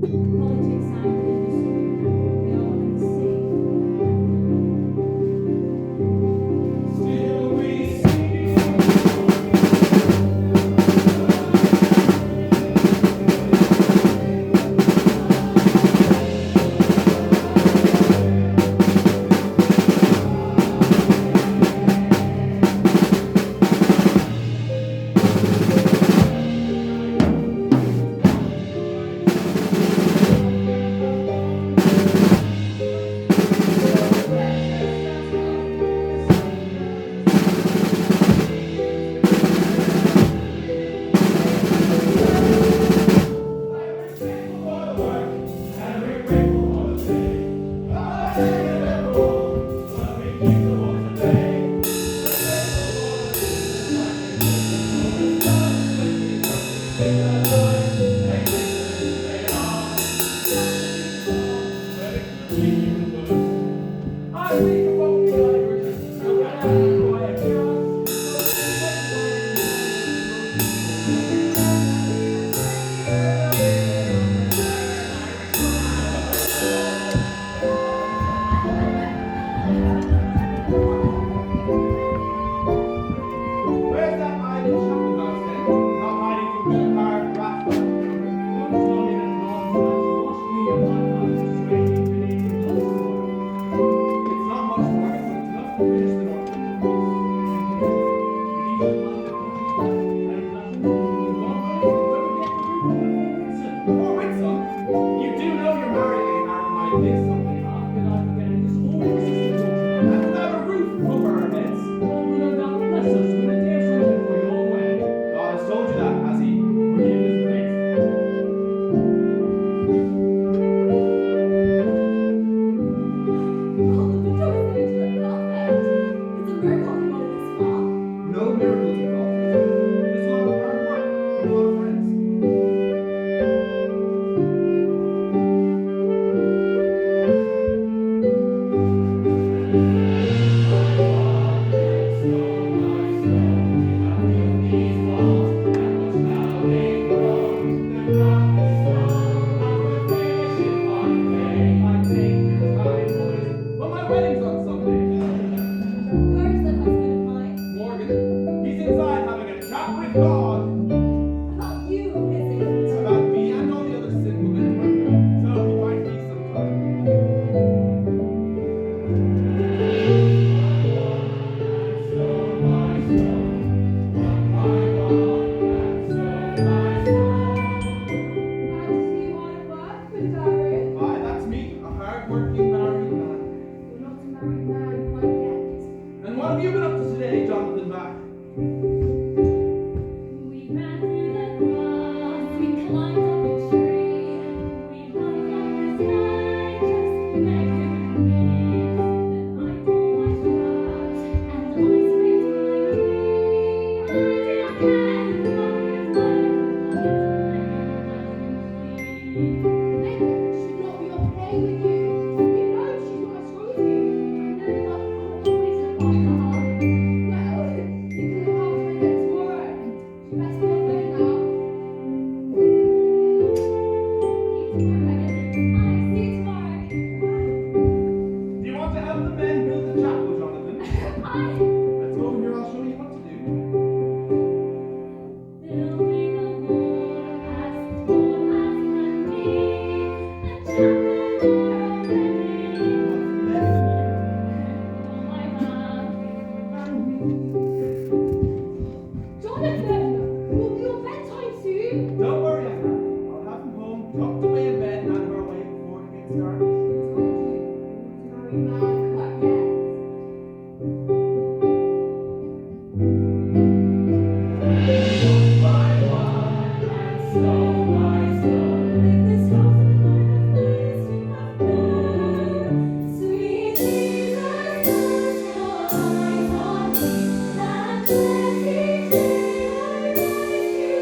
Politics and industry, they are one and the same. Still we see. Where's that idle shopping mouse then? Not hiding from the hard wrath. It's not much more, but it's enough to finish the North. Oh, wait, son. You do know you're marrying a man like this someday, huh? And without a roof over our heads. God has told you that, has he? No miracles involved. Just a lot of hard work and a lot of friends. I take your time, boys. But my wedding's on Sunday. Morgan, he's inside having a chat with God about me and all the other single men. So he might be sometime. Aye, that's me, a hard-working married man. And what have you been up to today, Jonathan Mack? We ran through the grass, we climbed up a tree, we hung up the sky just to make it believe. Then I pulled my shirt and I screamed my knee. I did again, but Should not be okay with you. You know she's not as strong as you. I know, but I'll always look after her. Well, you can look after her again tomorrow. She better not phone now. See you tomorrow, Megan. I see you tomorrow. Do you want to help the men build the chapel, Jonathan? Bye. Let's go over here, I'll show you what to do. Building a wall as tall as can be, a chapel for a wedding. All I have. Jonathan, it will be your bedtime soon. Don't worry, Anna. I'll have him home, tucked away in bed, and out of our way before he gets dark. Told you, not to marry man quite yet. Make this house a place you have known. Sweet Jesus, close your eyes on me, and let each day I rise to see,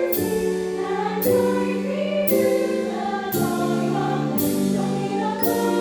and guide me through the dark. Don't need a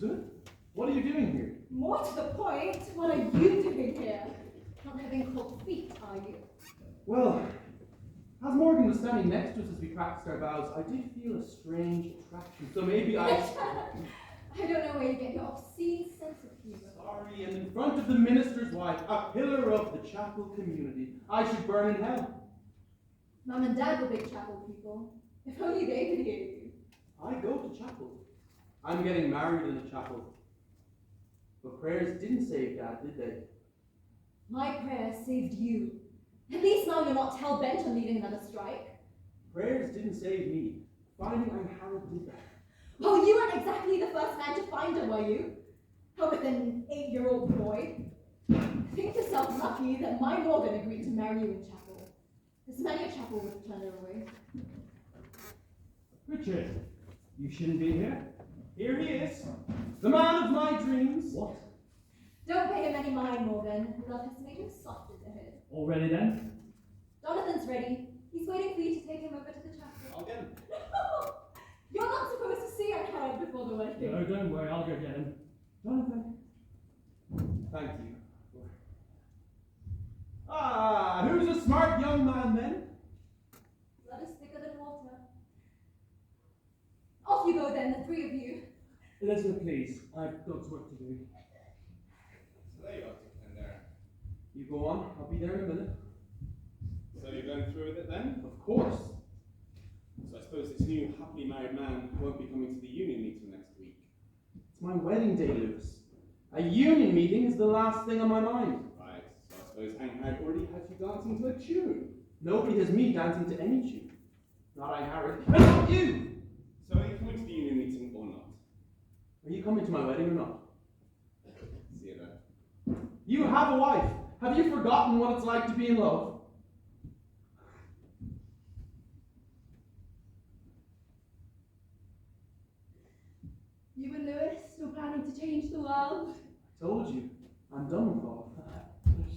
Elizabeth, what are you doing here? More to the point, what are you doing here? Not having cold feet, are you? Well, as Morgan was standing next to us as we practiced our vows, I did feel a strange attraction. So maybe I don't know where you get your obscene sense of humor. Sorry, and in front of the minister's wife, a pillar of the chapel community, I should burn in hell. Mum and Dad were big chapel people. If only they could hear you. I go to chapel. I'm getting married in a chapel. But prayers didn't save Dad, did they? My prayer saved you. At least now you're not hell-bent on leading another strike. Prayers didn't save me. Finding Aunt Harold did that. Well, you weren't exactly the first man to find her, were you? How with an 8-year-old boy? Think yourself lucky that my Morgan agreed to marry you in chapel. There's many a chapel would have turned her away. Richard, you shouldn't be here. Here he is, the man of my dreams. What? Don't pay him any mind, Morgan. Love has made him soft as a head. Already then? Jonathan's ready. He's waiting for you to take him over to the chapel. I'll get him. No! You're not supposed to see Aunt Harold before the wedding. No, don't worry, I'll go get him. Jonathan. Thank you. Ah, who's a smart young man then? Blood is thicker than water. Off you go then, the three of you. Elizabeth, please, I've got work to do. So there you are, and there. You go on, I'll be there in a minute. So you're going through with it then? Of course. So I suppose this new happily married man won't be coming to the union meeting next week. It's my wedding day, Lewis. A union meeting is the last thing on my mind. Right, so I suppose Aunt Harriet already has you dancing to a tune. Nobody has me dancing to any tune. Not Aunt Harriet, and not you! So are you coming to the union meeting or not? Are you coming to my wedding or not? See you there. You have a wife. Have you forgotten what it's like to be in love? You and Lewis still planning to change the world? I told you, I'm done with love.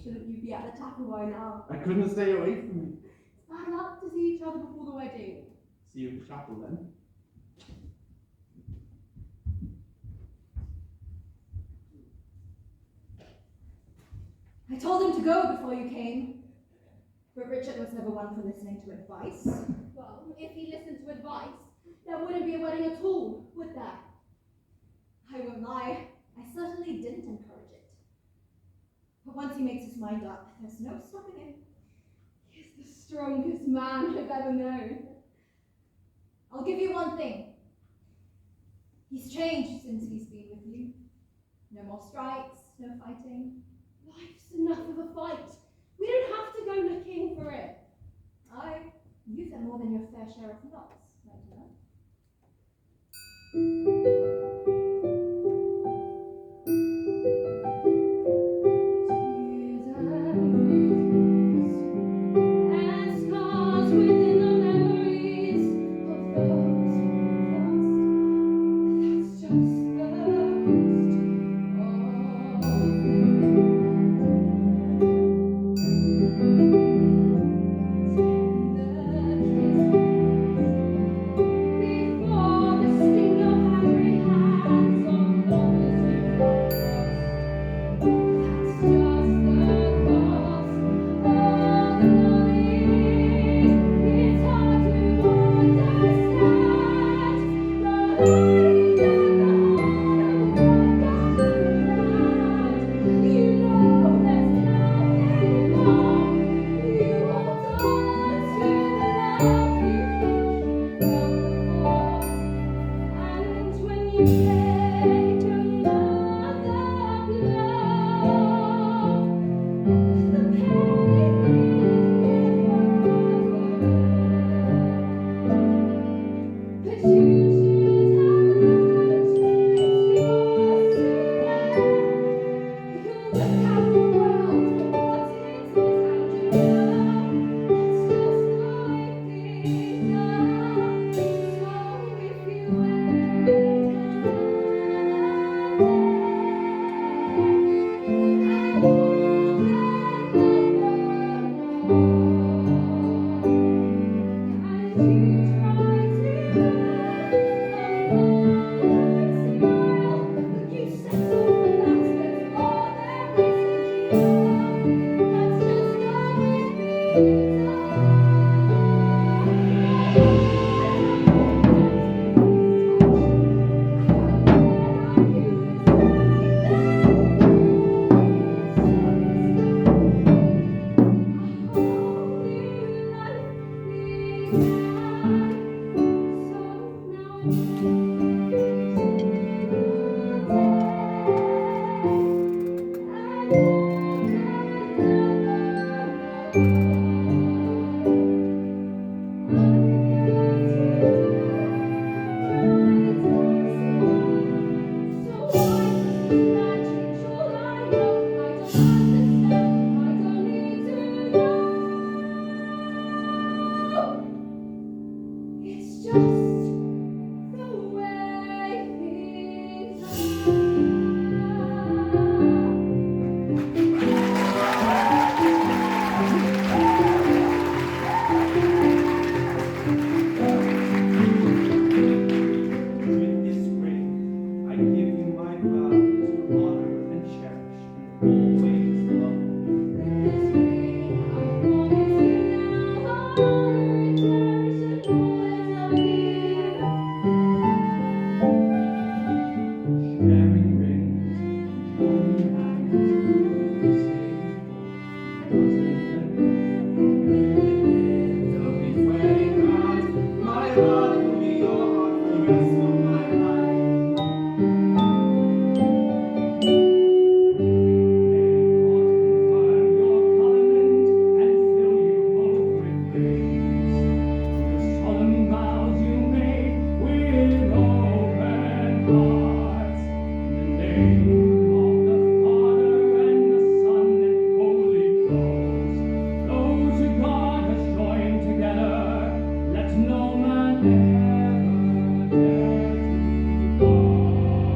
Shouldn't you be at the chapel by now? I couldn't stay away from you. It's bad luck to see each other before the wedding. See you at the chapel then. I told him to go before you came. But Richard was never one for listening to advice. Well, if he listened to advice, there wouldn't be a wedding at all, would there? I won't lie, I certainly didn't encourage it. But once he makes his mind up, there's no stopping him. He's the strongest man I've ever known. I'll give you one thing. He's changed since he's been with you. No more strikes, no fighting. Life's enough of a fight. We don't have to go looking for it. You've had more than your fair share of knocks, my and scars within the memories of those who lost. That's just the cost of It's just the way things With this ring, I give you my vow to honor and cherish and always love you. Sharing rings, joining hands, saying Of these wedding vows, my heart will be your heart for the rest of my life. May God confirm your covenant and fill you both with grace. To the solemn vows you made with open hearts. In the name of the Father and the Son and Holy Ghost, those who God has joined together, let no man ever dare to part.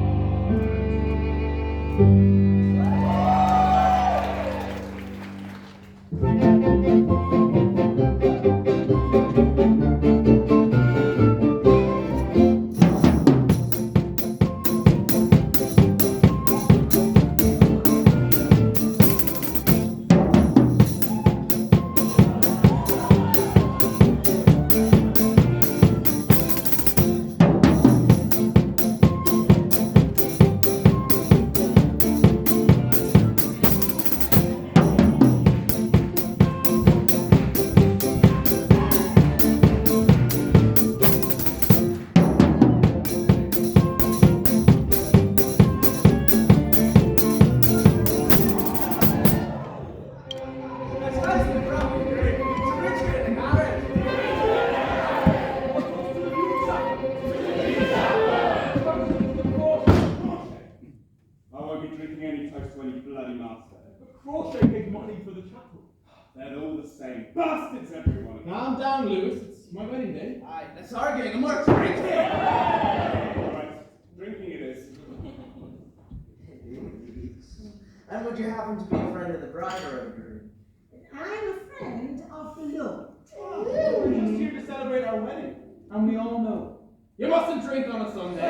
That's nice and proud of you. To Richard and Aaron. I won't be drinking any toast to any bloody master. But Crawshay gave money for the chapel. They're all the same. Bastards, every one of them. Calm down, Lewis. It's my wedding day. Aye, less arguing and more drinking. Alright, drinking it is. And would you happen to be a friend of the bride or of the groom? I'm a friend of the Lord. We're just here to celebrate our wedding. And we all know you mustn't drink on a Sunday.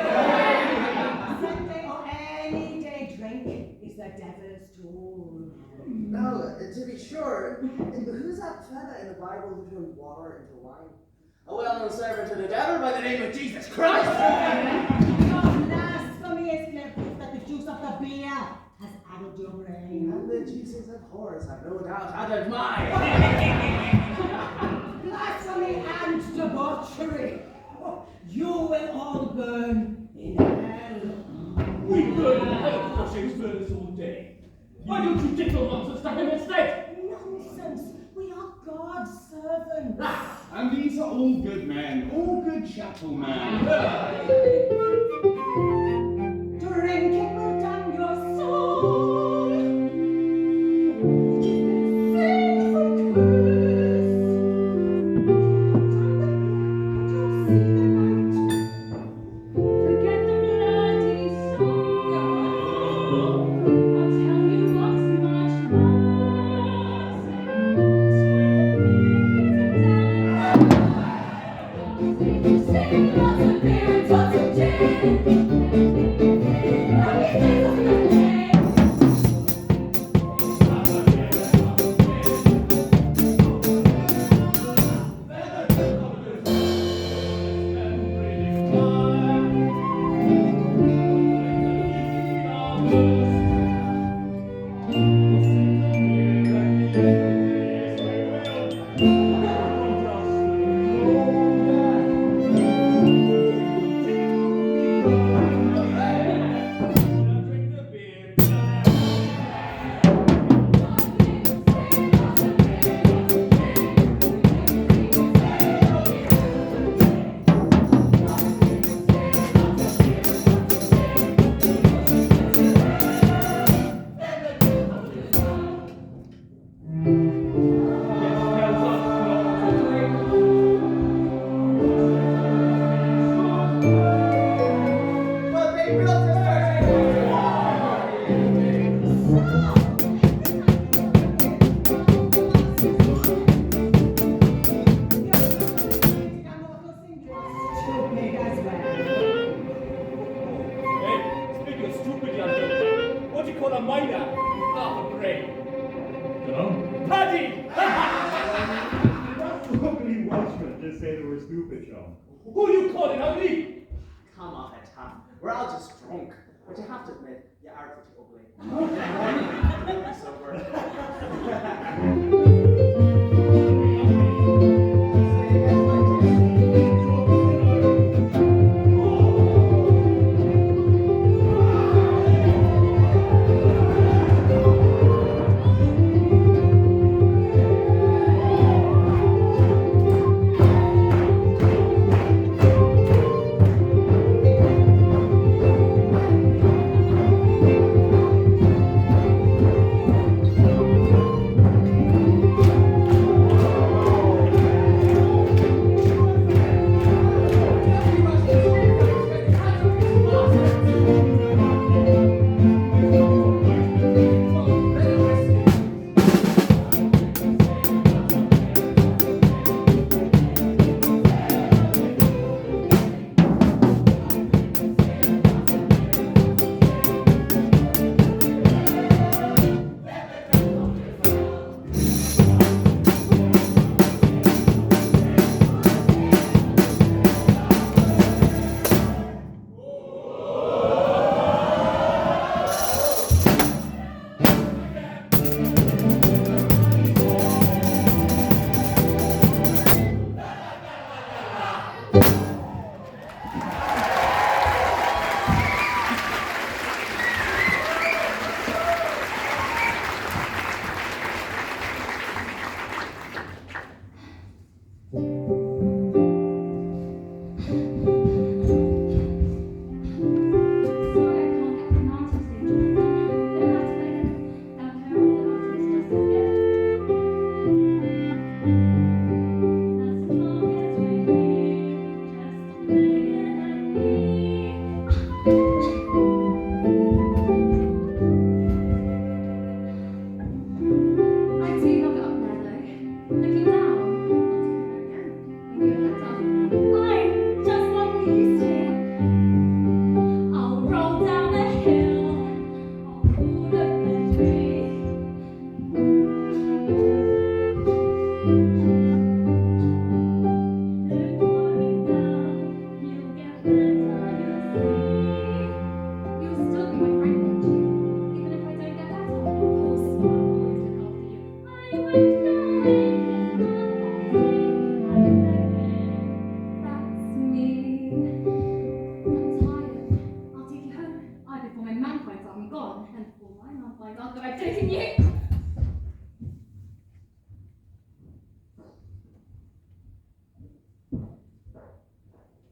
Sunday or any day drink is the devil's tool. No, to be sure, who's that fella in the Bible who turned water into wine? A well-known servant of the devil by the name of Jesus Christ! Your blasphemy is clear proof that the juice of the beer has addled your brain. And the Jesus of whores have no doubt added mine. Blasphemy and debauchery. Oh, you will all burn in hell. We burn in hell, Crashay's furnace all day. Why don't you tickle nonsense to him instead? Nonsense. We are God's servants. And these are all good men, all good chapel men. Drinking will damn your soul. It is their sinful curse. But you'll see the light. Forget the bloody soul. I'll tell you what's much worse. Sweet and down. Sing lots of beer and lots of gin. very stupid, John. Who you calling ugly? Come off it, Huff. We're all just drunk. But you have to admit, you are pretty ugly. Really sober.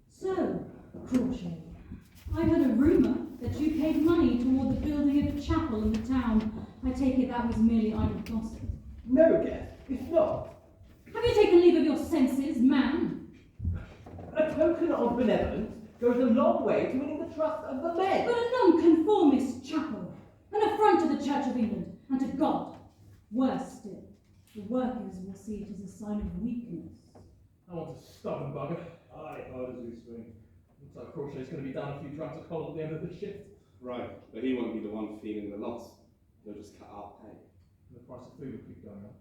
So, Crawshay, I heard a rumour that you paid money toward the building of a chapel in the town. I take it that was merely idle gossip. No, Geth, it's not. Have you taken leave of your senses, man? A token of benevolence goes a long way to winning the trust of the men. But a nonconformist chapel, an affront to the Church of England and to God. Worse still, the workers will see it as a sign of weakness. I want a stubborn bugger. Aye, hard as we swing. Looks like Crawshay's going to be down a few drums of coal at the end of the shift. Right, but he won't be the one feeling the loss. He'll just cut our pay. And the price of food will keep going up.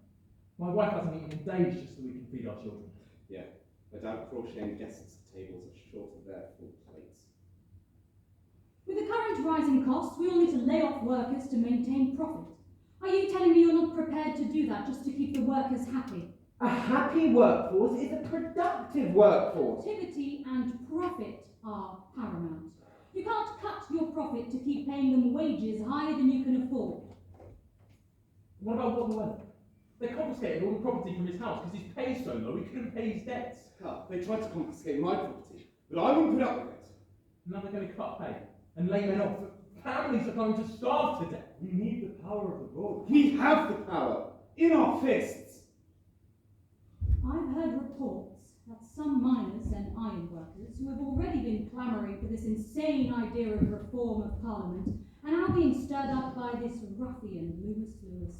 My wife hasn't eaten in days just so we can feed our children. Yeah, I doubt Crawshay and guests' tables are short of their full plates. With the current rising costs, we all need to lay off workers to maintain profit. Are you telling me you're not prepared to do that just to keep the workers happy? A happy workforce is a productive workforce. Productivity and profit are paramount. You can't cut your profit to keep paying them wages higher than you can afford. What about Walter Weather? They confiscated all the property from his house because his pay's so low he couldn't pay his debts. Hell, they tried to confiscate my property, but I wouldn't put up with it. Now they're going to cut pay and lay men off. Families are going to starve to death. We need the power of the vote. We have the power in our fists. I've heard reports that some miners and iron workers who have already been clamouring for this insane idea of reform of Parliament are now being stirred up by this ruffian, Lewis,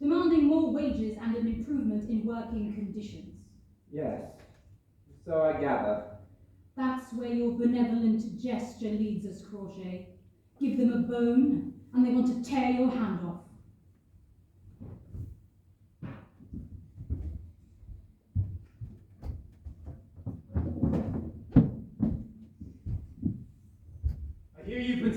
demanding more wages and an improvement in working conditions. Yes, so I gather. That's where your benevolent gesture leads us, Crawshay. Give them a bone, and they want to tear your hand off.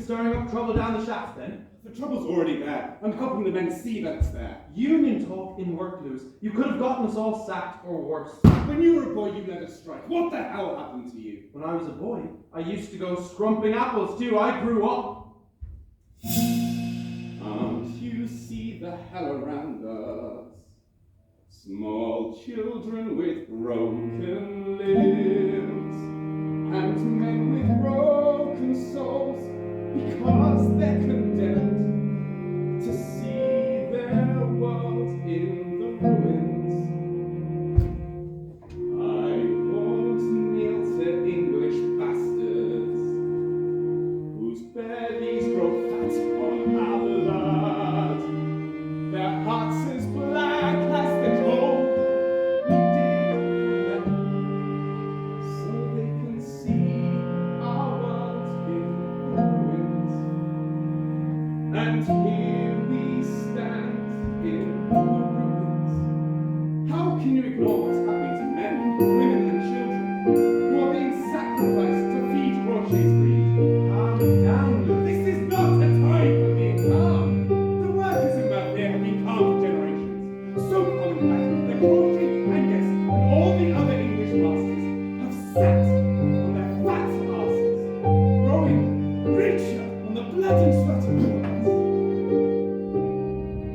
stirring up trouble down the shaft then? The trouble's already there. I'm helping the men see that it's there. Union talk in work, Lewis. You could have gotten us all sacked or worse. When you were a boy, you led a strike. What the hell happened to you? When I was a boy, I used to go scrumping apples too. I grew up. Can't you see the hell around us? Small children with broken limbs and men with broken souls because they're condemned to see their world in the ruins. I won't kneel to English bastards whose bellies grow fat on our blood, their hearts as black as the coal we dig up for them, so they can see our world in the ruins. And here we stand in the ruins. How can you ignore what's happening to men, women, and children who are being sacrificed to feed Rocher's greed? Calm down, Lewis. This is not a time for being calm. The workers in Merthyr have been calm for generations. So calm, in fact, that Crochet, Angus, and all the other English masters have sat on their fat asses, growing richer on the blood and sweat of all of us.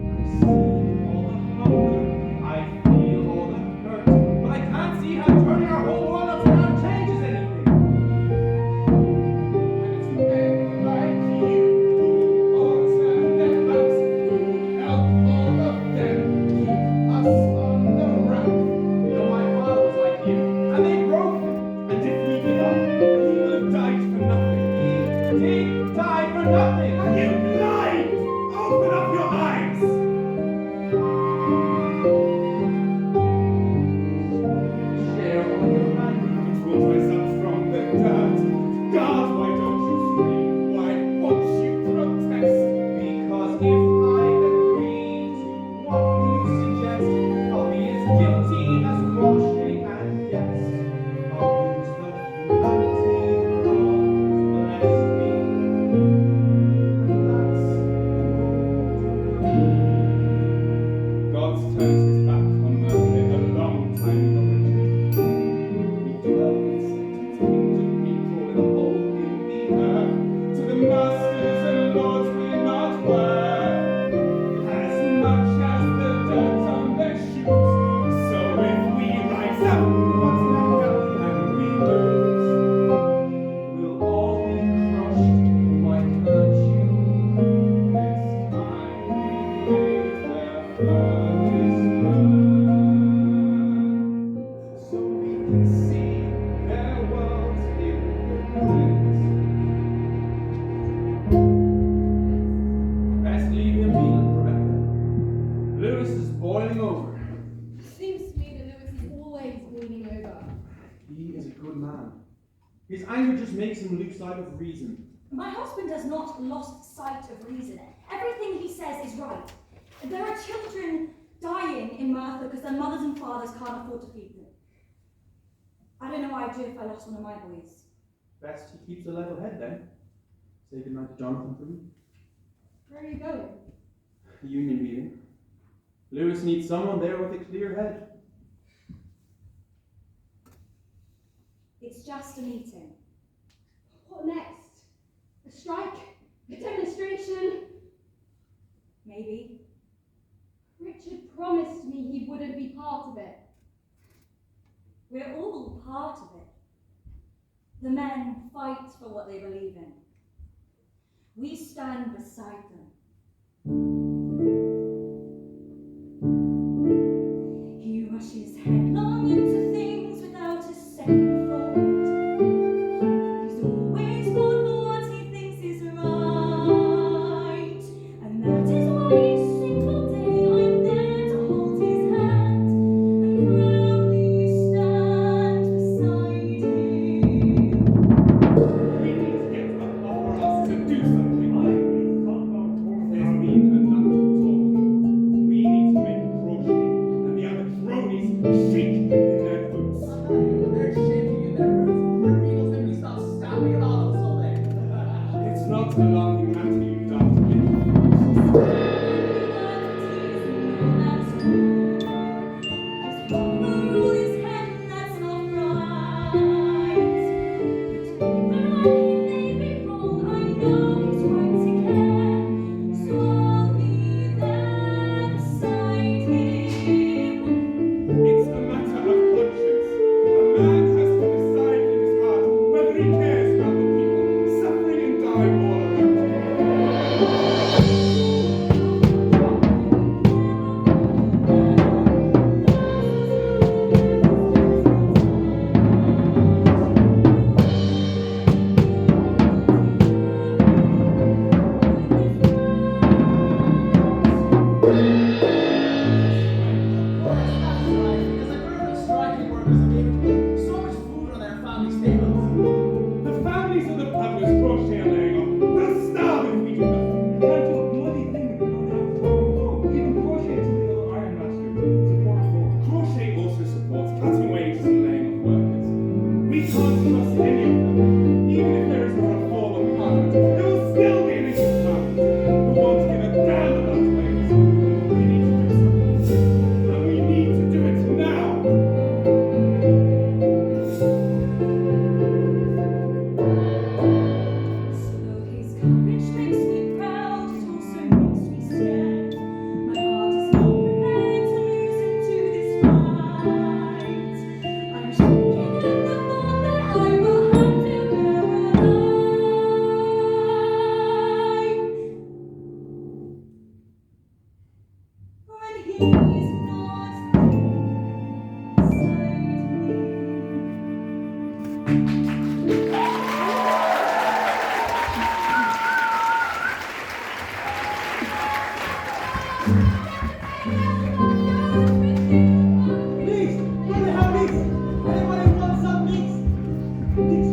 I see all the hunger. I feel all the hurt. But I can't see how turning our whole world upside down changes anything. And it's men like you who all turn their backs, who help all of them keep us on the run. You know, my father was like you, and they broke him. And if we give up, he will have died for nothing. He did die for nothing. You lied! Open up your eyes! Share all your mind. Tools myself from the dirt. God, why don't you scream? Why won't you protest? Because if I agree to what you suggest, I'll be as guilty as Crochet and Guest. I'll use the humanity God has blessed me. And that's God's turned his back on Merthyr a long time ago, Richard. He dwelt and sent his kingdom people in a hole in the earth. To the masters and lords we're not worth as much as the dirt on their shoes. So if we rise up, what's left up and we lose? we'll all be crushed by virtue. This time we raise their furnace burn, so we can see their world in the ruins. Best leave him be, Rebecca. Lewis is boiling over. Seems to me that Lewis is always boiling over. He is a good man. His anger just makes him lose sight of reason. My husband has not lost sight of reason. Everything he says is right. There are children dying in Merthyr because their mothers and fathers can't afford to feed them. I don't know what I'd do if I lost one of my boys. Best he keeps a level head then. Say goodnight to Jonathan for me. Where are you going? Union meeting. Lewis needs someone there with a clear head. It's just a meeting. What next? A strike? A demonstration? Maybe. Richard promised me he wouldn't be part of it. We're all part of it. The men fight for what they believe in. We stand beside them. He rushes headlong into things without a second thought. He's always fought for what he thinks is right. And that is why each single day I'm there to hold his hand and proudly stand beside him. We need to get up off our asses and do something. I will talk about There's been enough Please, can I have meat? Anybody want some meat? Please.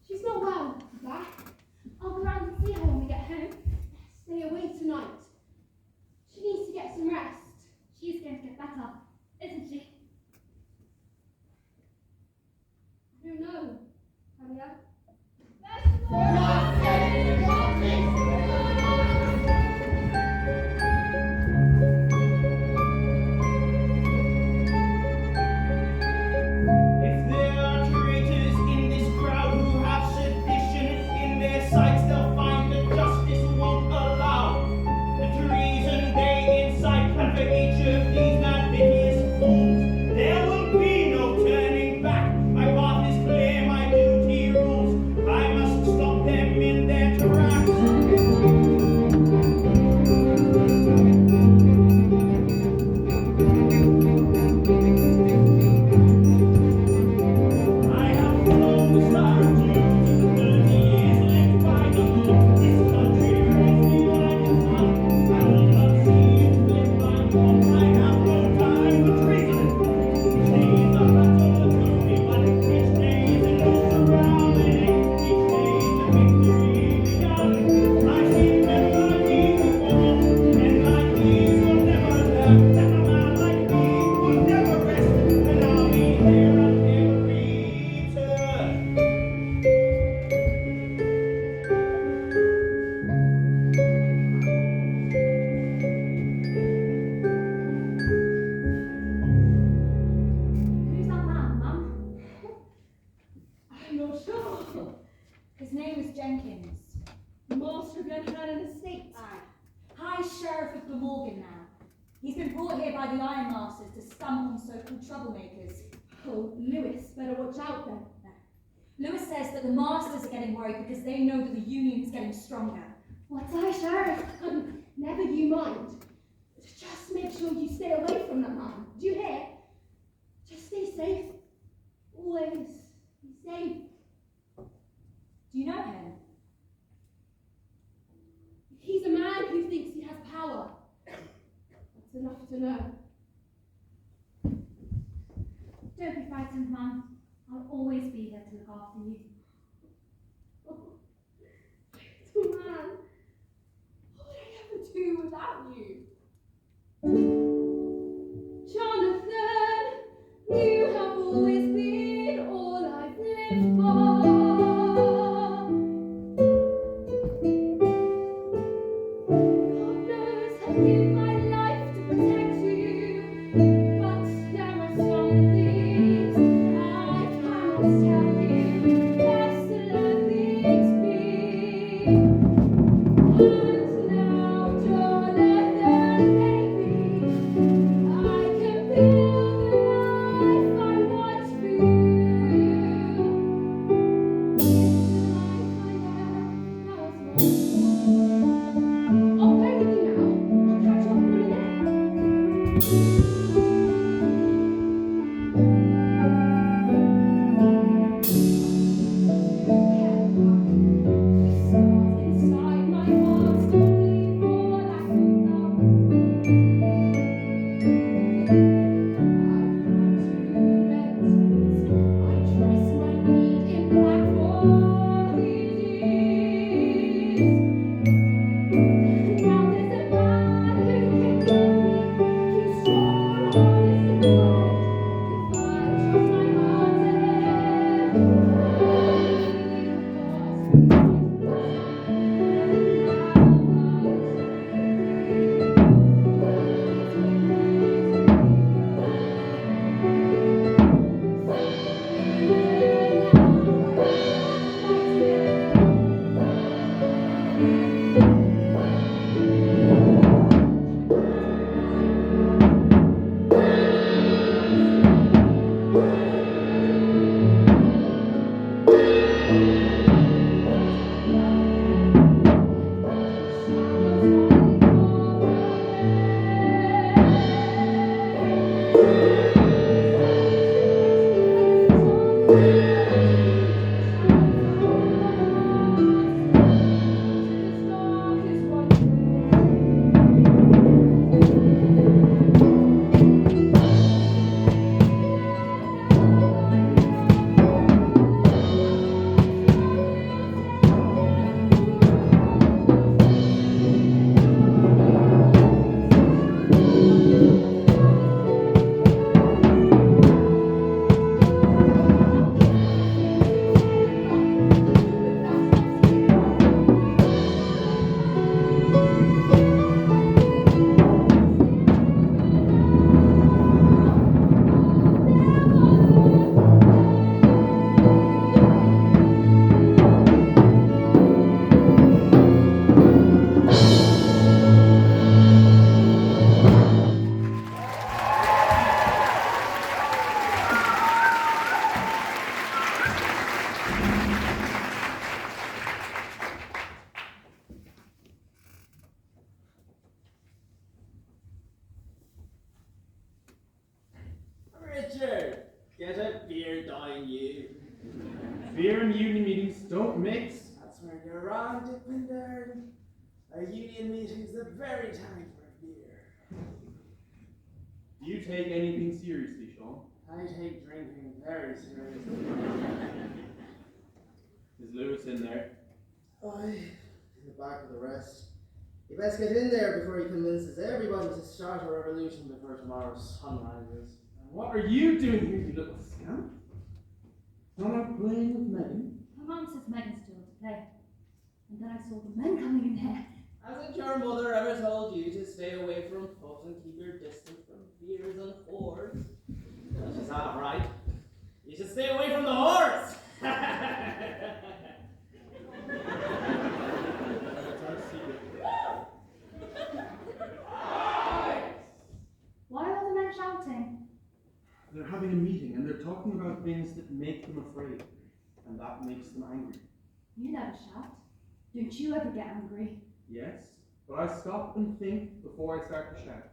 She's not well, Dad. I'll go round and see her when we get home. Stay away tonight. She needs to get some rest. She's going to get better, isn't she? I don't know. Talia? If there are traitors in this crowd who have sedition in their sights, they'll find that justice won't allow the treason they incite. And for each of these mad piteous fools, there will be no turning back. My path is clear, my duty rules. I must stop them in their tracks. I have followed the star of duty, 30 years lived by the moon. This country raised me like a son. I will not see it live by more. I have no time for treason. Days of battle to me, but each day is a new surrounding. Each day is a victory begun. I've seen men like these before. Men like these will never learn that a man like me will never rest. And I'll be there on every turn. Who's that man, Mum? I'm not sure. His name is Jenkins. Master of Glenhannon Estate. Aye. High Sheriff of Glamorgan now. He's been brought here by the Ironmasters to scum on so-called troublemakers. Oh, Lewis, better watch out then. Lewis says that the masters are getting worried because they know that the union is getting stronger. What's I, Sheriff? Never you mind. Just make sure you stay away from that man. Do you hear? Just stay safe. Always be safe. Do you know him? He's a man who thinks he has power. That's enough to know. Don't be frightened, Mum. I'll always be there to look after you. Little man, what would I ever do without you? Jonathan, you have always been all I've lived for. God knows I'd give my life to protect you, but there are some things I cannot tell you. Best to let things be. And now, Jonathan, baby, I can build the life I want for you. It's the life I have I'll play with you now. I'll catch you up in a minute. Inside my heart, don't leave for lack of love. I've had to let I dress my need in black for these years. Now there's a man who can give me, he's strong, honest and kind. If I trust my heart to him, Richard, get a beer down you. Beer and union meetings don't mix. That's where you're wrong, Dippinder. A union meeting's the very time for a beer. Do you take anything seriously, Sean? I take drinking very seriously. Is Lewis in there? Aye, in the back of the rest. You best get in there before he convinces everybody to start a revolution before tomorrow's sun rises. And what are you doing here, you little scamp? Not out playing with Megan? Her mum says Megan's still to play. And then I saw the men coming in there. Hasn't your mother ever told you to stay away from pubs and keep your distance from beers and whores? Well, she's half right. You should stay away from the whores! Why are all the men shouting? They're having a meeting and they're talking things that make them afraid, and that makes them angry. You never shout. Don't you ever get angry? Yes, but I stop and think before I start to shout.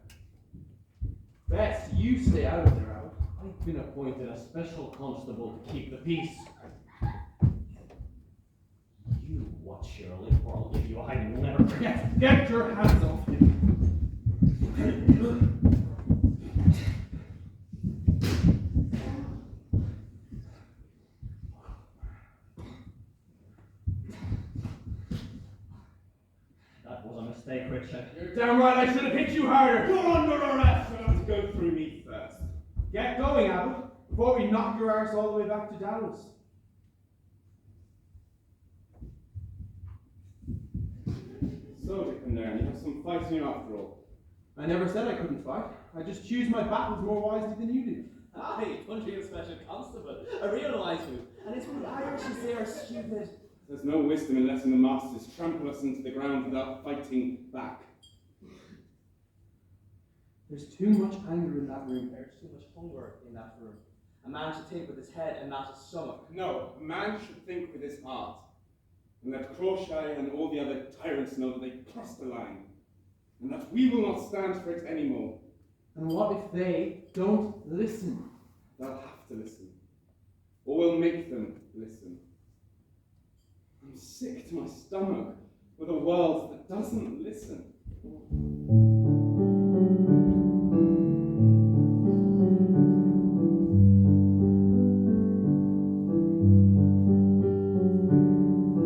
Best you stay out of there, Abbott. I've been appointed a special constable to keep the peace. You watch, Shirley, or I'll give you a hiding you'll never forget. Get your hands off him! That was a mistake, Richard. You're damn right I should have hit you harder! You're under arrest! You'll have to go through me first. Get going, Abbott, before we knock your arse all the way back to Dallas. So, Dick and Darren, you have some fight in you after all. I never said I couldn't fight. I just choose my battles more wisely than you do. Aye, country of special constable. A real wise move. And it's what the Irish as they are stupid. There's no wisdom in letting the masters trample us into the ground without fighting back. There's too much anger in that room. There's too much hunger in that room. A man should think with his head and not his stomach. No, a man should think with his heart. And let Crauchete and all the other tyrants know that they crossed the line. And that we will not stand for it anymore. And what if they don't listen? They'll have to listen. Or we'll make them listen. I'm sick to my stomach with a world that doesn't listen.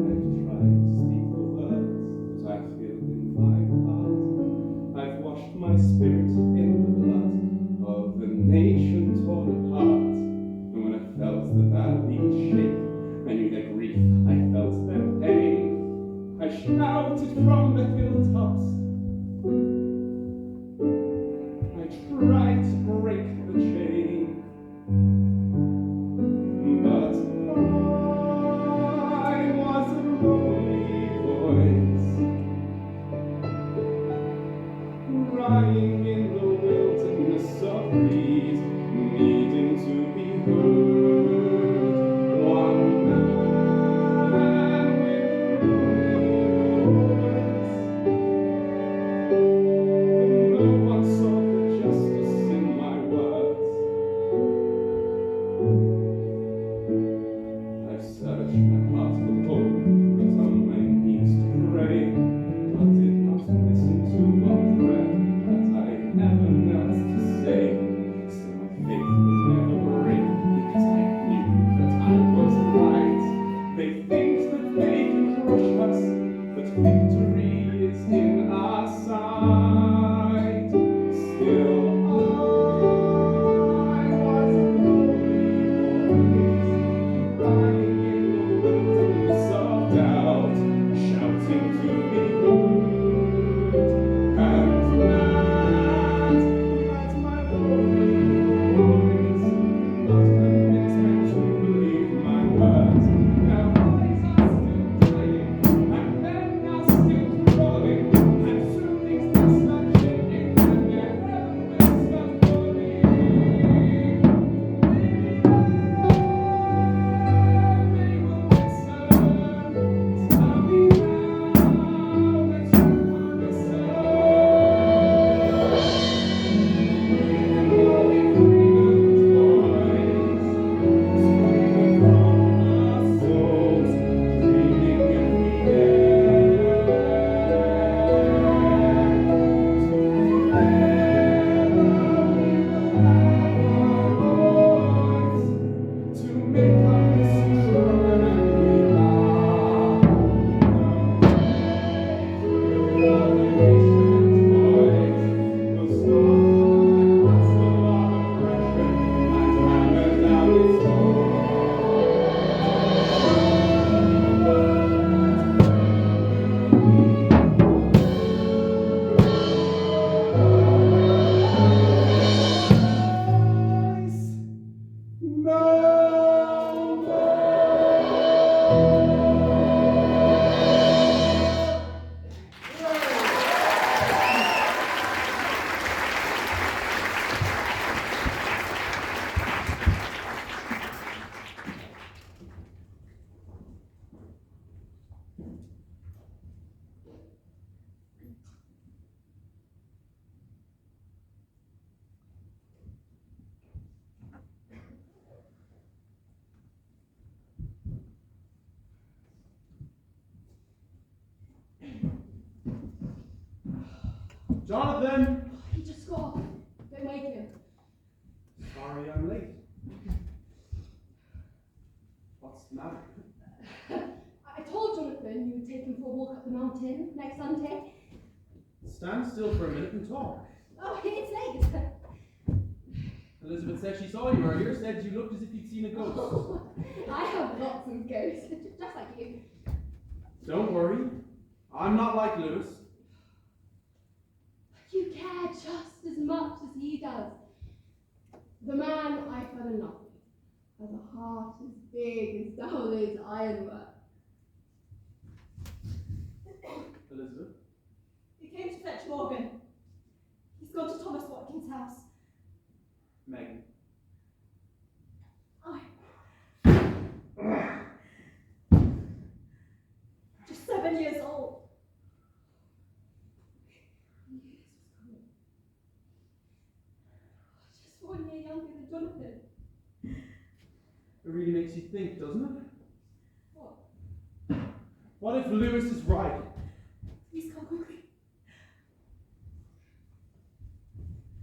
I've tried to speak the words that I feel in my heart. I've washed my spirit in the blood of the nation torn apart. And when I felt the valley shake, I knew their grief, I felt their pain. I shouted from the hilltops. I tried to break the chain. But I was a lonely voice, crying in the wilderness of reeds, needing to be heard. One man with lonely voice. I tried to speak the words that I feel in my heart. I've washed my spirit in the blood of the nation torn apart. And when I felt the valley shake, I knew their grief, I felt their pain. I shouted from the hilltops. I tried to break the chain. But I was a lonely voice, crying in the wilderness of reeds, needing to be heard. One man with lonely voice. Thank you. Jonathan! He just got off. Don't wake him. Sorry I'm late. What's the matter? I told Jonathan you would take him for a walk up the mountain next Sunday. Stand still for a minute and talk. Oh, it's late. Elizabeth said she saw you earlier, said you looked as if you'd seen a ghost. Oh, I have lots of ghosts, just like you. Don't worry. I'm not like Lewis. You care just as much as he does. The man I fell in love with has a heart as big as Dowley's ironwork. Elizabeth? He came to fetch Morgan. He's gone to Thomas Watkins' house. Megan. Just 7 years old. Just 1 year younger than Jonathan. It really makes you think, doesn't it? What? What if Lewis is right? Please come quickly.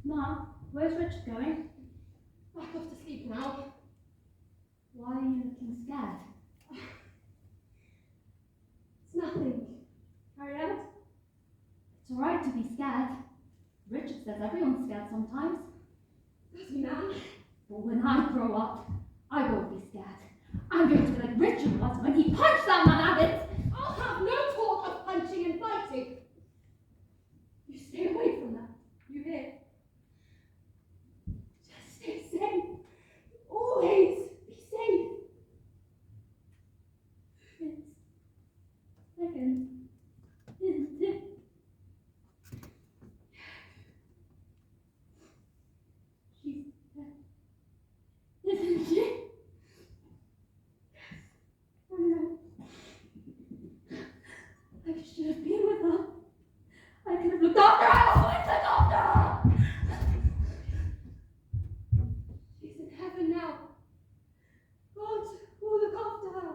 Ma, where's Richard going? Back off to sleep now. Why are you looking scared? It's nothing. Carry out. It's alright to be scared. Richard says everyone's scared sometimes. Does he, man? But when I grow up, I won't be scared. I'm going to be like Richard was when he punched that man out of it. I'll have no talk of punching and fighting. You stay away from that. You hear? Just stay safe. Always be safe. It's Megan, isn't it? She's dead, isn't she? I know. I should have been with her. I could have looked after her. I always look after her. She's in heaven now. God will look after her.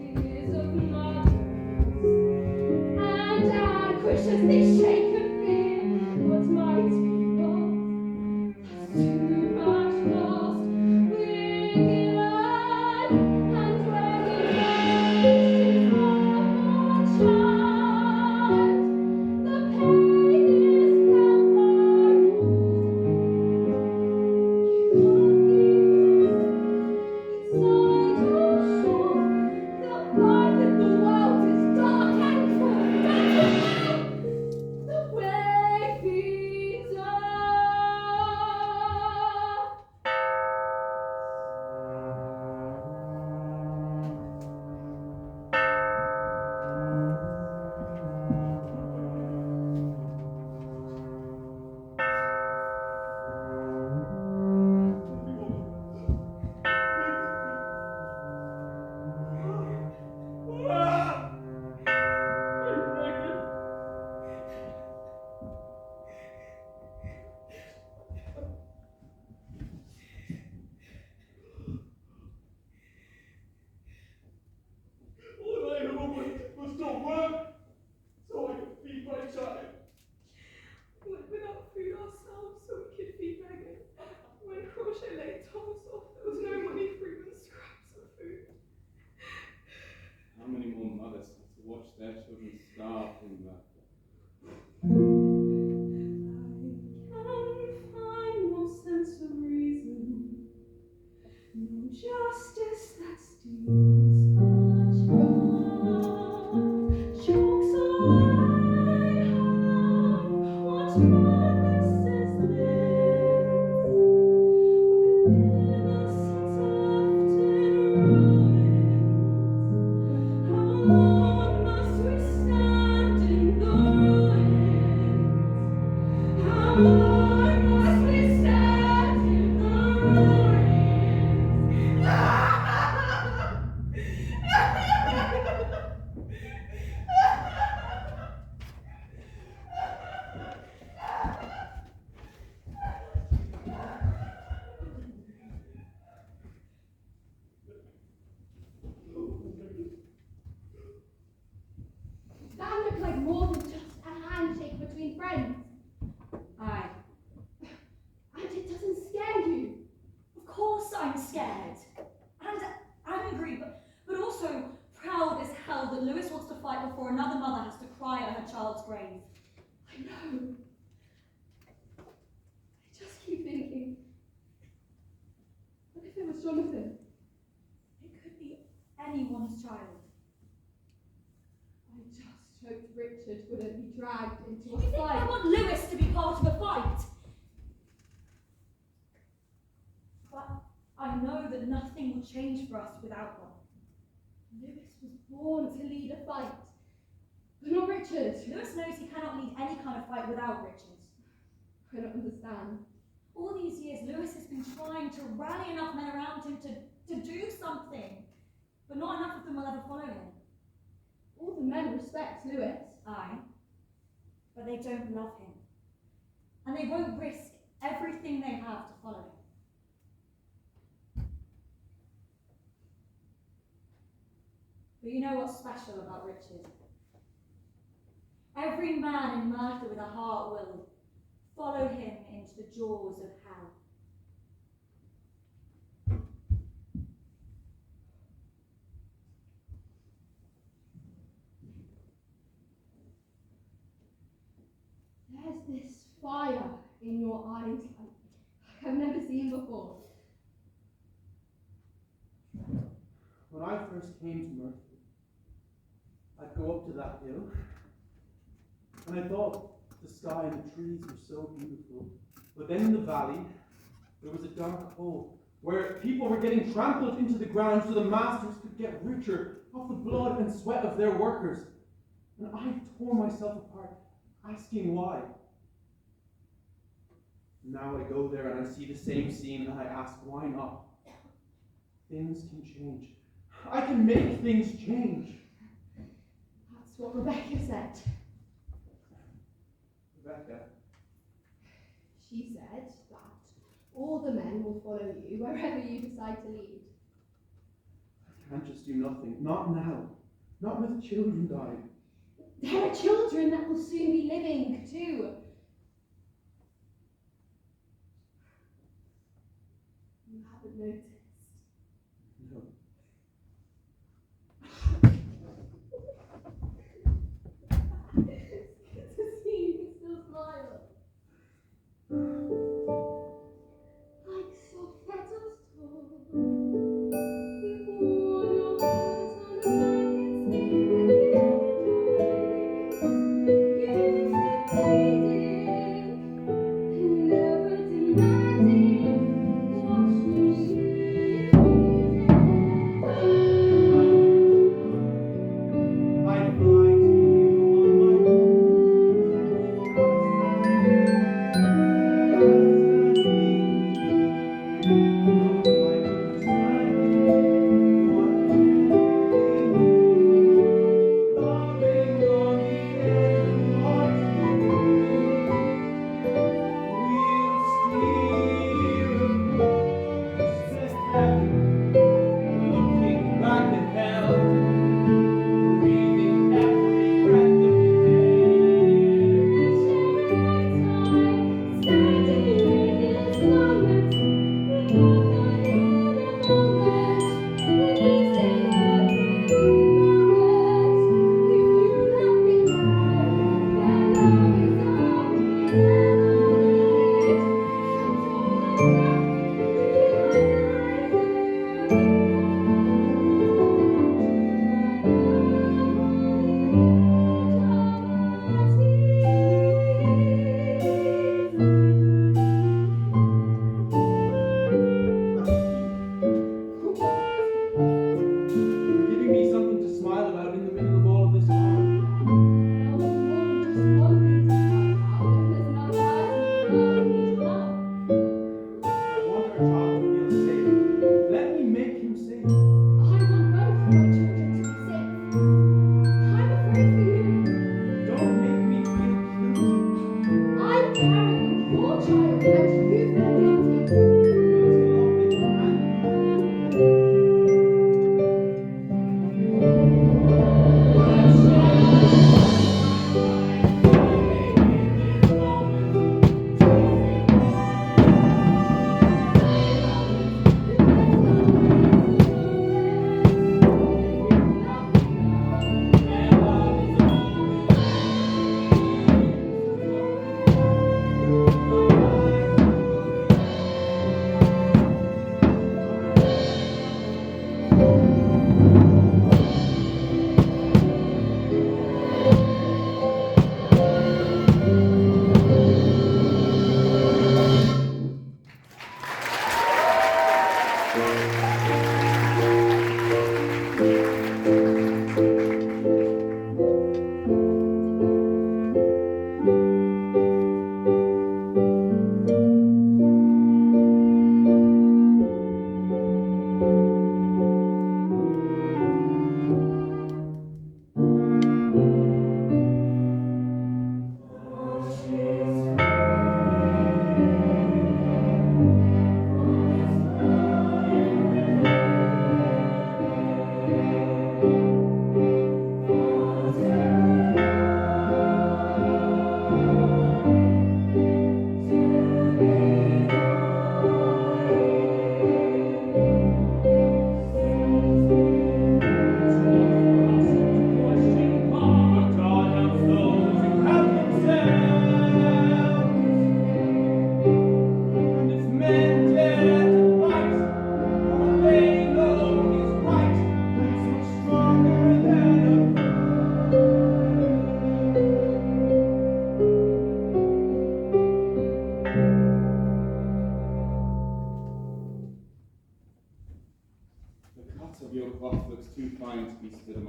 Tears of mothers and anguishes they shake and fear what might be lost. Too much lost, we give up, and where we rest from our child, the pain is felt by inside your soul. The light in the world is dark and cold. That's the way things are. All I ever wanted was to work so I could feed my child. We went without food ourselves so we could feed Megan. When Crochet laid Thomas off, there was no money for even scraps of food. How many more mothers have to watch their children starve in that? Can find no sense of reason, no justice that steals a child, chokes away half what madness is this, with innocence left in ruins. How long must we stand in the That looked like more than just a handshake between friends. Aye. And it doesn't scare you. Of course I'm scared. And angry, but also proud as hell that Lewis wants to fight before another mother has to cry at her child's grave. I know. I just keep thinking, what if it was Jonathan? It could be anyone's child. I just hoped Richard wouldn't be dragged into You a think I fight. want Lewis to be part of a fight? But I know that nothing will change for us without one. Lewis was born to lead a fight, but not Richard. Lewis knows he cannot lead any kind of fight without Richard. I don't understand. All these years, Lewis has been trying to rally enough men around him to do something, but not enough of them will ever follow him. All the men respect Lewis. Aye, but they don't love him, and they won't risk everything they have to follow him. But you know what's special about Richard? Every man in Merthyr with a heart will follow him into the jaws of hell. There's this fire in your eyes like I've never seen before. When I first came to Merthyr, I'd go up to that hill, and I thought the sky and the trees were so beautiful. But then in the valley, there was a dark hole where people were getting trampled into the ground so the masters could get richer off the blood and sweat of their workers. And I tore myself apart, asking why. Now I go there and I see the same scene and I ask, why not? Things can change. I can make things change. That's what Rebecca said. Rebecca, She said that all the men will follow you wherever you decide to lead. I can't just do nothing. Not now. Not with children dying. There are children that will soon be living too. You haven't noticed. No. It's good to see you can still smile. Like soft petals tall, before your heart on a blanket skin, you sit waiting, never demanding what you see.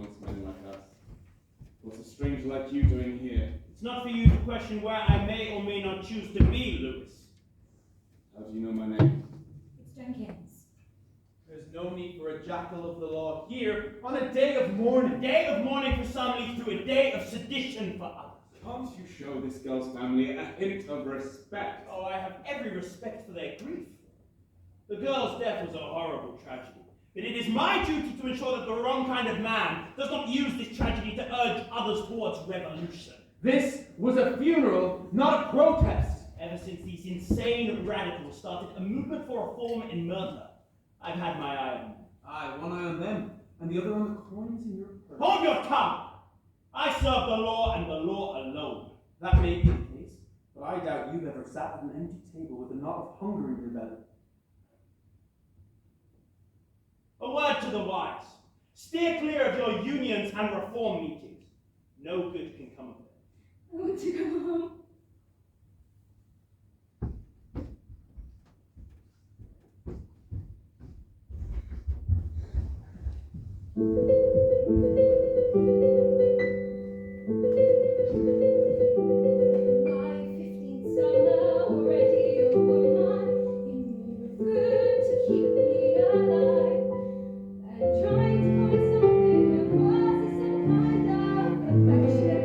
amongst men like us. What's a stranger like you doing here? It's not for you to question where I may or may not choose to be, Lewis. How do you know my name? It's Jenkins. There's no need for a jackal of the law here on a day of mourning. A day of mourning for some leads to a day of sedition for others. Can't you show this girl's family a hint of respect? Oh, I have every respect for their grief. The girl's death was a horrible tragedy. But it is my duty to ensure that the wrong kind of man does not use this tragedy to urge others towards revolution. This was a funeral, not a protest. Ever since these insane radicals started a movement for reform in Merthyr, I've had my eye on them. Aye, one eye on them, and the other on the coins in your purse. Hold your tongue! I serve the law and the law alone. That may be the case, but I doubt you've ever sat at an empty table with a knot of hunger in your belly. A word to the wise. Steer clear of your unions and reform meetings. No good can come of it. I want to go home. My 15th summer, already a woman, in need of food to keep me alive, and trying to find something that was some kind of affection.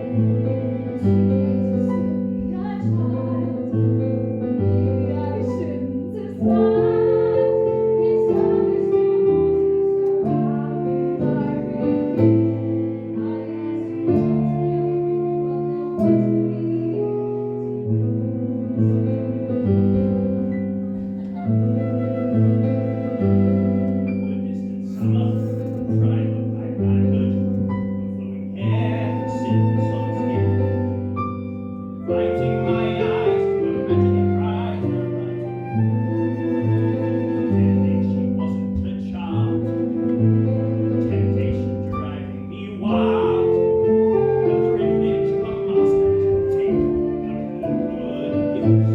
Too late to still be a child. Maybe I shouldn't have smiled. It's always too much, so I refuse. I asked you not to know, but no one's The distant summer, tried with my manhood, flowing hair and silver soft skin, inviting my eyes to imagine the prize her right. Pretending she wasn't a child, temptation driving me wild, the privilege of a master to take what he could use.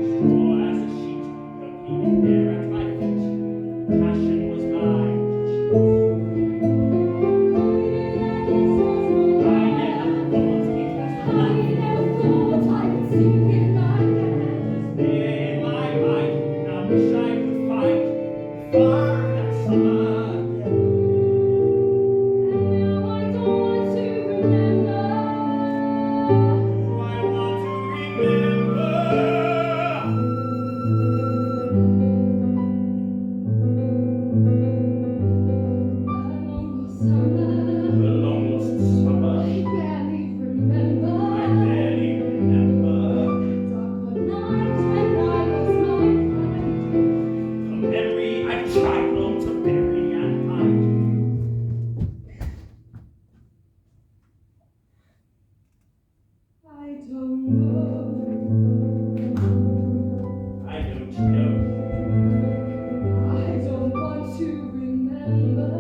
Straw as a sheet, her pleading there at my feet, passion was mine to choose. I never thought it was I never thought I would see him again. there in my mind. Now wish I could find the fire of that summer again. And now I don't want to remember. Do I want to remember? A long lost The long lost summer. I barely remember. I barely remember. Dark nights when I lost my mind. The memory I've tried long to bury and hide. I don't know. I don't know. I don't want to remember.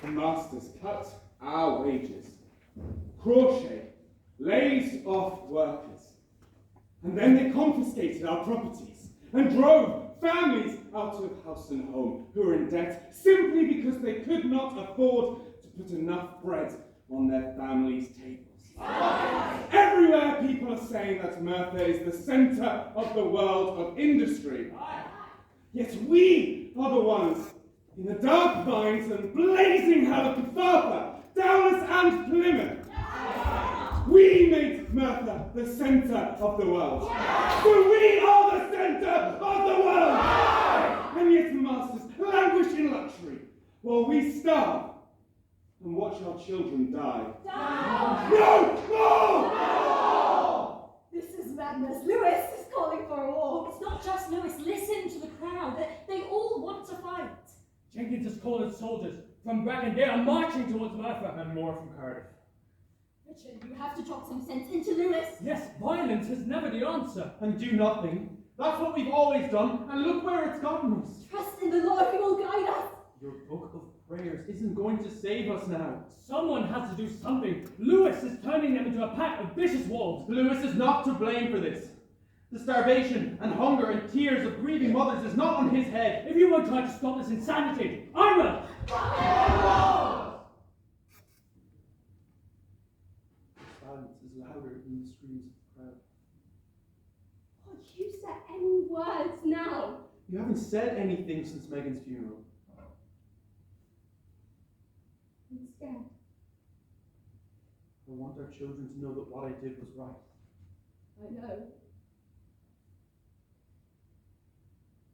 The masters cut our wages. Crawshay lays off workers. And then they confiscated our properties and drove families out of house and home who were in debt simply because they could not afford to put enough bread on their families' tables. Everywhere people are saying that Merthyr is the centre of the world of industry. Yet we are the ones in the dark mines and blazing hell of Cathartha, Dowlas and Plymouth. We made Merthyr the centre of the world. So we are the centre of the world. And yet the masters languish in luxury while we starve and watch our children die. No! No! This is madness. Lewis is calling for a war. It's not just Lewis. Listen to the crowd. They all want to fight. Jenkins has called his soldiers from Bracondale and marching towards Merthyr. And more from Cardiff. Richard, you have to talk some sense into Lewis. Yes, violence is never the answer. And do nothing. That's what we've always done, and look where it's gotten us. Trust in the Lord, He will guide us. Your book of prayers isn't going to save us now. Someone has to do something. Lewis is turning them into a pack of vicious wolves. Lewis is not to blame for this. The starvation and hunger and tears of grieving mothers is not on his head. If you won't try to stop this insanity, I will! The silence is louder than the screams of the crowd. What you said any words now? You haven't said anything since Megan's funeral. I'm scared. I want our children to know that what I did was right. I know.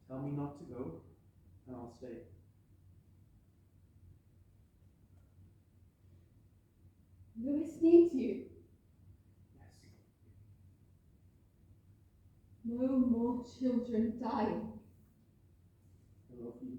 Tell me not to go, and I'll stay. Lewis needs you. Yes. No more children dying. I love you.